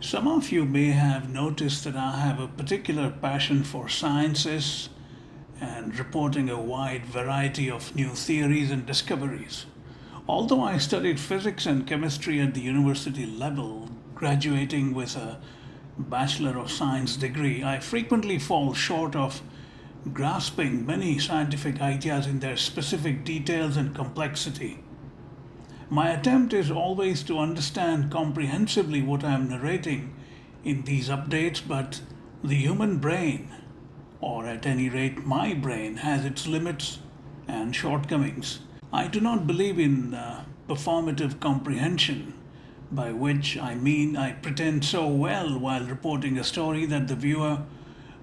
Some of you may have noticed that I have a particular passion for sciences and reporting a wide variety of new theories and discoveries. Although I studied physics and chemistry at the university level, graduating with a Bachelor of Science degree, I frequently fall short of grasping many scientific ideas in their specific details and complexity. My attempt is always to understand comprehensively what I am narrating in these updates, but the human brain, or at any rate my brain, has its limits and shortcomings. I do not believe in performative comprehension, by which I mean I pretend so well while reporting a story that the viewer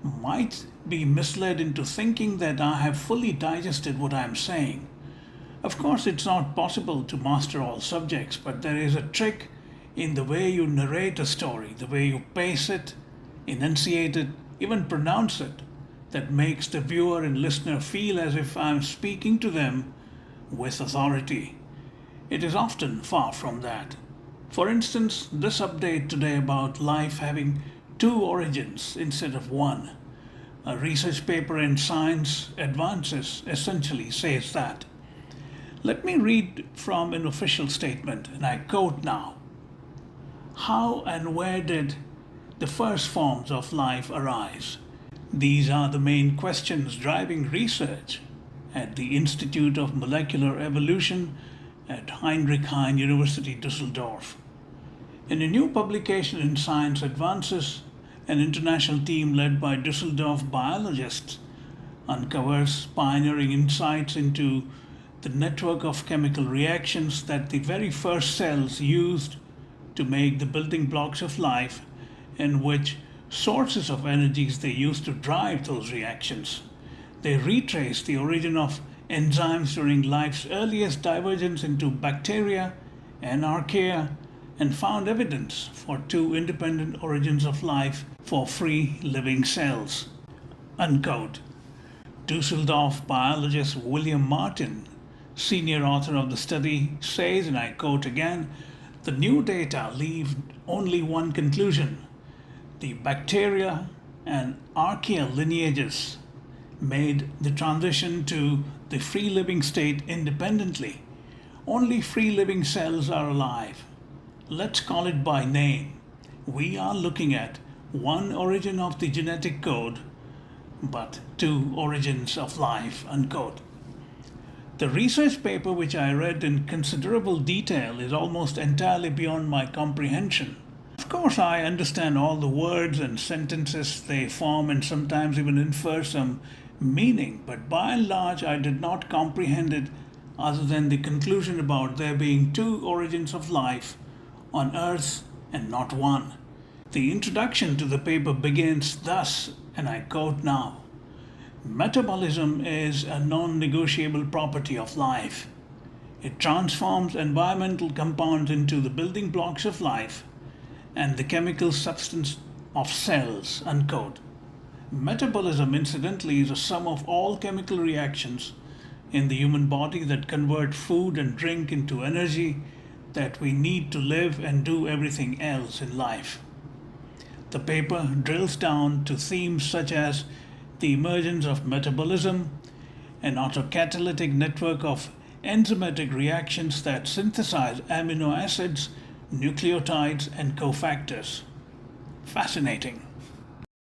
might be misled into thinking that I have fully digested what I am saying. Of course, it's not possible to master all subjects, but there is a trick in the way you narrate a story, the way you pace it, enunciate it, even pronounce it, that makes the viewer and listener feel as if I'm speaking to them with authority. It is often far from that. For instance, this update today about life having two origins instead of one. A research paper in Science Advances essentially says that. Let me read from an official statement, and I quote now. How and where did the first forms of life arise? These are the main questions driving research at the Institute of Molecular Evolution at Heinrich Heine University, Düsseldorf. In a new publication in Science Advances, an international team led by Düsseldorf biologists uncovers pioneering insights into the network of chemical reactions that the very first cells used to make the building blocks of life, and which sources of energies they used to drive those reactions. They retrace the origin of enzymes during life's earliest divergence into bacteria and archaea, and found evidence for two independent origins of life for free living cells. Unquote. Dusseldorf biologist William Martin, senior author of the study, says, and I quote again, the new data leave only one conclusion. The bacteria and archaea lineages made the transition to the free living state independently. Only free living cells are alive. Let's call it by name. We are looking at one origin of the genetic code, but two origins of life, unquote. The research paper, which I read in considerable detail, is almost entirely beyond my comprehension. Of course, I understand all the words and sentences they form and sometimes even infer some meaning, but by and large, I did not comprehend it other than the conclusion about there being two origins of life on Earth and not one. The introduction to the paper begins thus, and I quote now. Metabolism is a non-negotiable property of life. It transforms environmental compounds into the building blocks of life and the chemical substance of cells, unquote. Metabolism, incidentally, is a sum of all chemical reactions in the human body that convert food and drink into energy that we need to live and do everything else in life. The paper drills down to themes such as the emergence of metabolism, an autocatalytic network of enzymatic reactions that synthesize amino acids, nucleotides, and cofactors. Fascinating.